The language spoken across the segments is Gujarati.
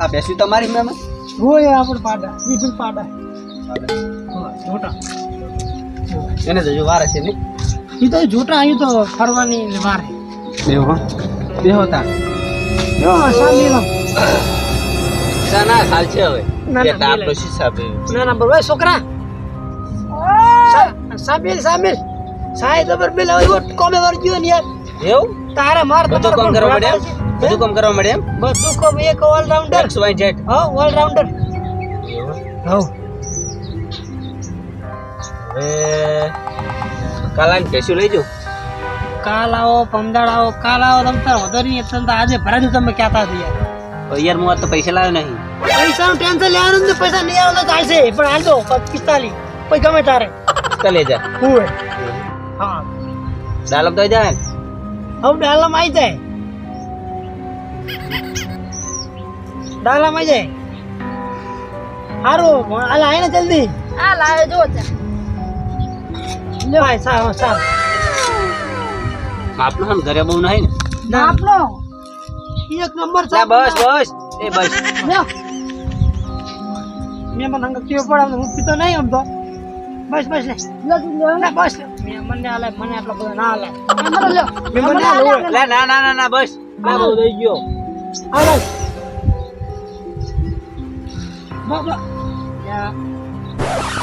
આ બેસી તમારી મેમ હોય આપણે પાડા ઈ પણ પાડા જોટા એને જો વાર છે ને ઈ તો જોટા અહીં તો ફરવાની વાર બેહો તા જો સામીલા સાના હાલ છે હવે ના, કે આપણો હિસાબ ના બરોબર છોકરા સામીલ સાહેબ બરાબર બેલ આવ્યો કોમે વર ગયો ને યાર એવું તારે માર બધું કામ કરવા મળે એમ બધું કામ કરવા મળે એમ બધું કામ એક ઓલરાઉન્ડર X Y Z હા ઓલરાઉન્ડર હા હવે કાલાન પેશું લઈ જો કાલ આવો પમદાડ આવો કાલ આવો તમ તાર વધો નહીં એટલે તો આજે ભરા દઉં તમે કહેતા હતા યાર યાર હું આ તો પૈસા લાવ્યો નહીં પૈસાનું ટેન્શન લેવાનું નથી પૈસા નહીં આવે તો ચાલશે પણ હાલ દો 45 પછી ગમે તારે તો લઈ જા હું હા ડાલમ તો જાય હવે ડાલામાં આવી જાય ડાલામાં આવી જાય સારું હાલ આય ને જલ્દી આ લાવે જો લે ભાઈ સાહેબ આપનો હમ ઘરે બહુ નહીં ને આપણો એક નંબર જા બસ એ બસ લ્યો મેં મને હંગ કેવો પડે હું પીતો નહીં આમ તો બસ લે ના બસ મેં મને આલે મને આટલો બધો ના આલે મેં મને આલે લે ના બસ ના બહુ થઈ ગયો આલે બાબા યા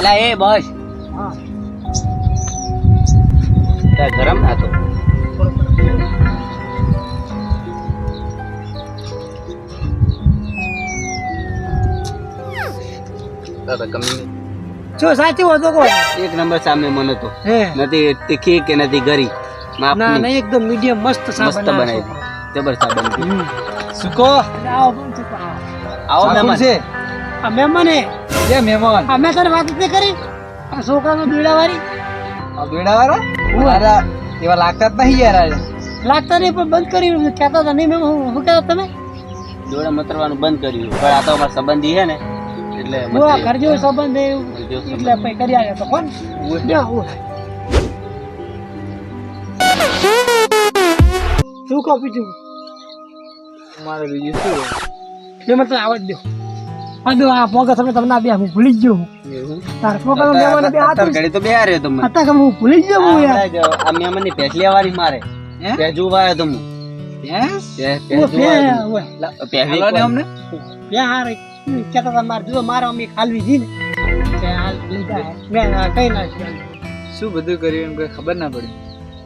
લે એ બસ હા તા ગરમ ના તો દાદા કમી જો સાચું હતો કો એક નંબર સામે મને તો હે નથી તીખી કે નથી ગરી માપ ના નહીં. ના એકદમ મીડિયમ મસ્ત સા મસ્ત બનાવી જબર સા બની સુકો આવો પણ ચૂકો આવો મહેમાન છે આ મહેમાને જે મહેમાન આ મેં તને વાત નથી કરી આ છોકરાનો બીડા વાળી આ બેડા વાળા મારા એવા લાગતા જ નહીં યાર લાગતા નહીં પણ બંધ કરી કહેતા હતા નહીં મેં શું કહેતા તમે જોડે મતરવાનું બંધ કર્યું પણ આ તો અમારા સંબંધી છે ને એટલે હું કરજો સંબંધ એવું કરજો સંબંધ. એટલે પછી કરી આવ્યો તો કોણ શું કહો બીજું મારે બીજું શું મેં મતલબ આવડ દો આ દો આ પોગા તમે તમને બે હું ભૂલી જ ગયો હું તાર પોગા દેવાના બે હાથ ઘડી તો બે રહ્યો તો મને હતા કે હું ભૂલી જ ગયો હું યાર આ મેમન ની પહેલી વાળી મારે તે જોવાયો તો હું પહેલી અમને બે હાર કહેતા હતા મારે જો મારો અમે ખાલવી જી ને કે હાલ લીધા મેં કઈ ના શું બધું કર્યું એમ કઈ ખબર ના પડી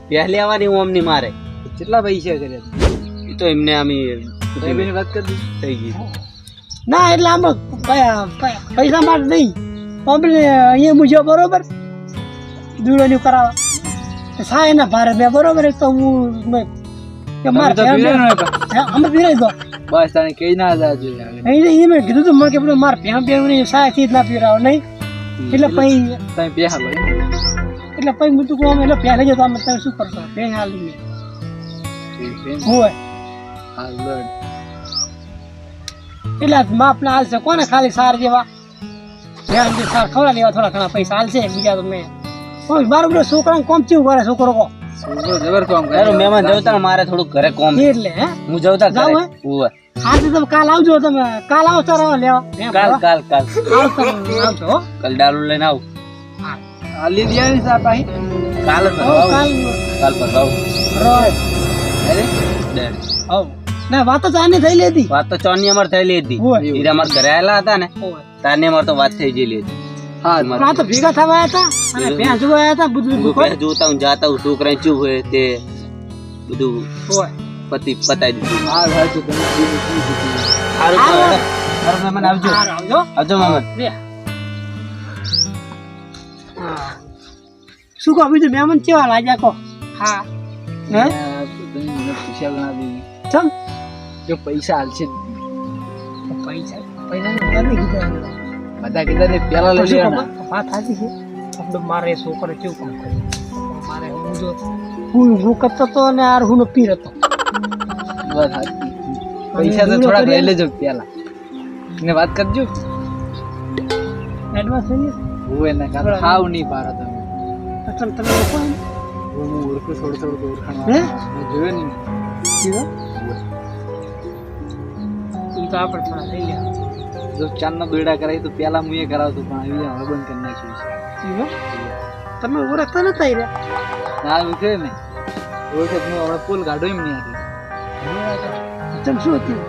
પહેલી વાળી હું અમને મારે કેટલા પૈસા કર્યા એ તો એમને અમે વાત કરી થઈ ગઈ ના એટલે આમ પૈસા માટે નહીં અહીંયા મુજબ બરોબર દૂરોની કરાવવા સાય ના ભારે મેં બરોબર એક તો હું અમે પીરાઈ દો બસ તને કઈ ના જાજો એ મેં કીધું તું મને કે મારે ભેમ ભેમ સાય થી જ ના પીરાવ નહીં એટલે પછી તમે બેહા લો એટલે પછી હું તું કહું એટલે પહેલે જતો અમે તમે શું કરશો બે હાલ હોય એટલે માપ ના હાલશે કોને ખાલી સાર જેવા ધ્યાન જે સાર ખવડા લેવા થોડા ઘણા પૈસા હાલશે બીજા તો મેં મારું બધું છોકરાને કોમ ચેવું કરે છોકરો કો જબર કામ કરે મહેમાન જવતા મારે થોડું ઘરે કોમ એટલે હે હું જવતા જાવ હે ઓય હા તો તમે કાલ આવજો તમે કાલ આવો તારો લેવા કાલ આવજો હો. કાલ ડાલુ લઈને આવ આલી દિયાની સા પાહી કાલ તો કાલ પર આવ રોય અરે ડે આવ ના વાત તો આની થઈ લેતી વાત તો ચોની અમાર થયેલી હતી ઓય. ઈરા અમાર ઘરે આયેલા હતા ને તાને અમાર તો વાત થઈ ગયેલી હતી હા આ તો ભેગા થવા આવ્યા હતા અને ભેંસ જોવા આવ્યા હતા બધું હું જોતા હું જાતા હું છોકરા ચૂપ હોય તે બધું હોય પતાઈ દીધું હા સારું મહેમાન આવજો આવજો આવજો મહેમાન બે શું કહો બીજું મહેમાન કેવા લાગ્યા કહો હા હે ચમ જો પૈસા હાલશે પૈસા પૈસા નથી કીધા બધા કીધા ને પેલા લઈ લેવાના વાત સાચી છે આપણે મારે છોકરો કેવું કામ કરે મારે હું જો હું કરતો હતો અને આ હું પીર હતો વાત સાચી પૈસા તો થોડા લઈ લેજો પેલા ને વાત કરજો એડવાન્સ લઈ હું એને કાં ખાવ નહીં પારો તમે અચલ તમે લોકો હું ઓળખું થોડું ઓળખાણ હે જોયો નહીં જીવો તો આપણે થોડા લઈ લેવા. જો ચાંદનો બેડા કરાવી તો પેલા હું એ કરાવતો પણ આવી હવે બંધ કરી નાખ્યું છે. એવું? તમે ઓળખતા નતા રે? ના ઉઠે ને ઓળખે હું હમણાં પુલ કાઢો એમ નહીં હતી. ચમ શું હતું?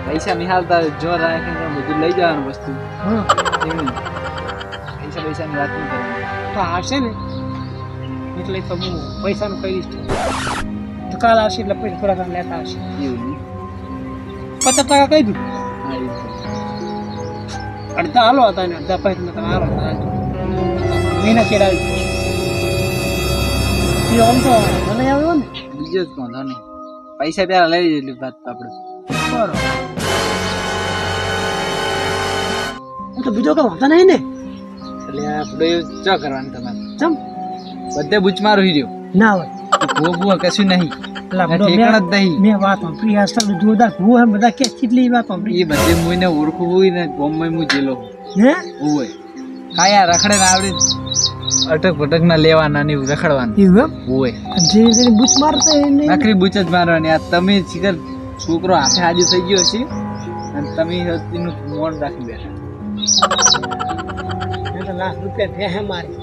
પૈસા નિહાલતા જો રાખીને બધું લઈ જવાનું વસ્તુ હા એમ નહીં. પૈસાની વાત નહીં કરવાની. તો આવશે ને એટલે તો હું પૈસાનું કહીશ તો કાલ આવશે એટલે પૈસા થોડા ઘણા લેતા આવશે. એવું નહીં. 50% કહી દઉં. હા એવું છે. અડધા હાલો હતા ને અડધા પૈસા તમે હાલો હતા મહિના ચેડાવી એ આમ તો મને આવ્યો ને બીજો જ વાંધો નહીં. પૈસા પેલા લઈ જઈએ એટલી વાત તો આપણે. બરોબર તો બીજો કઈ વાંધો નહીં ને એટલે આપણે ચો કરવાનું તમારે ચમ બધે બૂચ મારો હીર્યો ના હોય ભૂવા કશું નહીં. પેલા બધો ઠેકાણ જ નહીં. મેં વાત સાંભળી આજકાલ જોરદાર ભૂવો હે બધા કે કેટલી વાત સાંભળી એ બધે મુઈને ઓળખું હોય ને બોમ્બે હું જેલો હે હોય કાયા રખડે ને આવડે અટક ભટક ના લેવાના ને એવું રખડવાનું એવું હોય. જે જેને બૂચ મારતો એને નકરી બૂચ જ મારવાની. આ તમે શિખર છોકરો હાથે હાજર થઈ ગયો છે અને તમે એનું મોન રાખી બેઠા તો લાખ રૂપિયા ભે હે મારી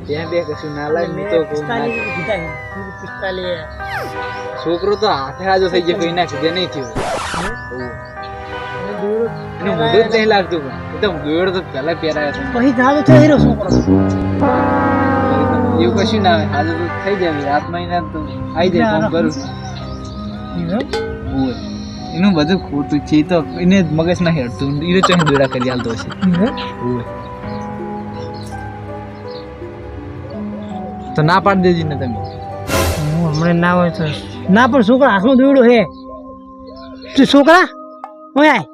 ત્યાં બે કશું ના લાય. હું તો કહું ના. 45 છોકરો તો હાથે હાજર થઈ ગયો કઈ ના કીધે નહીં થયું. એનું મોઢું જ નહીં લાગતું પણ એ તો ગોળ તો પહેલા પહેરાયો હતો. પછી જાજો તો હીરો છોકરો એવું કશું ના આવે. હાજર તો થઈ જાય રાત મહિના તો આવી જાય ફોન કરું હોય. એનું બધું ખોટું છે. એ તો એને મગજ ના હેડતું એને તો દોરા કરી હાલતો હશે હોય. તો ના પાડી દેજી ને તમે. હમણાં ના હોય તો ના પણ છોકરા હાથમાં દોડ્યો હે તું છોકરા ઓય આય